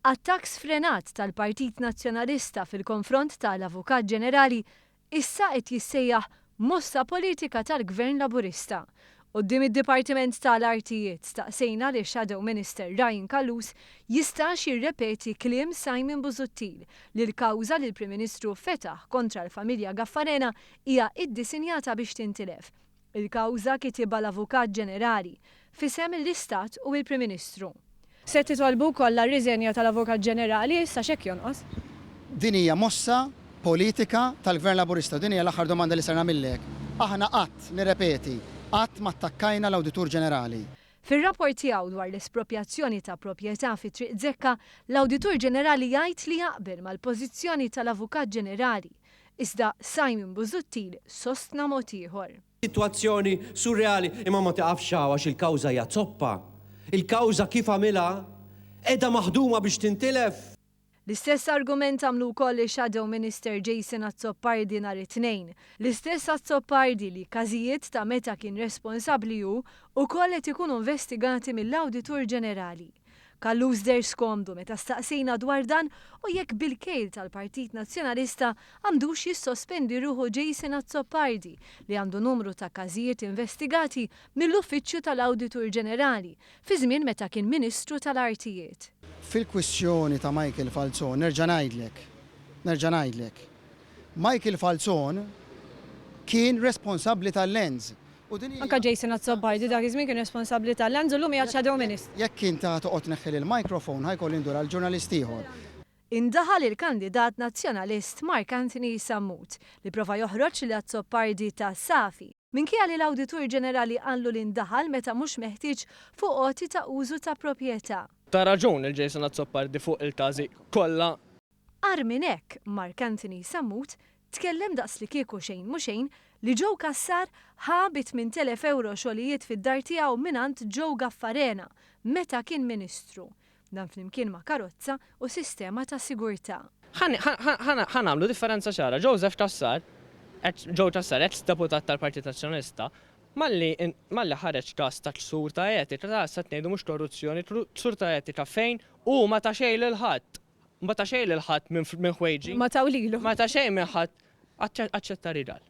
Attakk sfrenat tal-Partit Nazzjonalista fil-konfront tal-Avukat Ġenerali issa qed jissejjaħ mossa politika tal-Gvern Laburista. Quddiem id-Dipartiment tal-Artijiet staqsejna li Shadow Minister Ryan Kallus jistax jirrepeti kliem Simon Busuttil li l-kawża li l-Prim Ministru fetaħ kontra l-familja Gaffarena hija disinjata biex tintilef. Il-kawża kitibha l-Avukat Ġenerali fisem l-Istat u l-Prim Ministru. Se titolbu kollha r-riżenja tal-Avukat Ġenerali issa x'hekk jonqos? Din hija mossa politika tal-Gvern Laburista, din hija l-aħħar domanda li ser nagħmilek. Aħna qatt nirrepeti, qatt ma attakkajna l-Awditur Ġenerali. Fir-rapport tiegħu dwar l-espropjazzjoni ta' proprjetà fi Triq Żekka, l-Awditur Ġenerali jgħid li jaqbel mal-pożizzjoni tal-Avukat Ġenerali. Iżda Simon Busuttil sostna mod ieħor. Sitwazzjoni surreali imma ma taqafx għax il-kawża hija zoppa. Il-kawża kif għamilha qiegħda maħduma biex tintilef. L-istess argument għamlu wkoll Shadow Minister Azzopardi nhar it-Tnejn. L-istess Azzopardi li każijiet ta' meta kien responsabbli hu wkoll qed ikunu investigati mill-Awditur Ġenerali. Kallus der skomdu meta staqsejna dwar dan u jekk bil-kejl tal-Partit Nazzjonalista għandux jissospendi ruħu Azzopardi li għandu numru ta' każijiet investigati mill-Uffiċċju tal-Awditur Ġenerali fi żmien meta kien Ministru tal-Artijiet. Fil-kwistjoni ta' Michael Falzon, nerġa' ngħidlek. Michael Falzon kien responsabbli tal-Lens. Anka Azzopardi dak iż-żmien kien responsabbli tal-Lens u llum hija Shadow Minister. Jekk inta toqgħod neħħel il-mikrofon ħajkoll indur għal ġurnalist ieħor. Indaħal il-kandidat nazzjonalist Mark Anthony Sammut li prova joħroġ li Azzopardi ta' Safi. Minkejja li l-Awditur Ġenerali qallu li ndaħal meta mhux meħtieġ fuq qoti ta' użu ta' proprjetà. Ta' raġun Azzopardi fuq il-każi kollha. Ar minn hekk Mark Anthony Sammut tkellem daqs li kieku xejn mhu xejn li Joe Kassar ħabit €8,000 xogħlijiet fid-dar tiegħu mingħand Joe Gaffarena meta kien Ministru. Dan flimkien ma' karozza u sistema ta' sigurtà. Ħanamlu differenza ċara. Joe Kassar ex deputat tal-Partit Nazzjonalista, malli ħareġ każ ta' ksur ta' etika, ta' sa tnejdu mhux korruzzjoni, ksur ta' etika fejn u ma ta' xejn lil ħadd. Ma ta' xejn lil ħadd minn ħwejġi. Ma ta' lilu. Ma ta' xejn minn ħadd aċċetta ridal.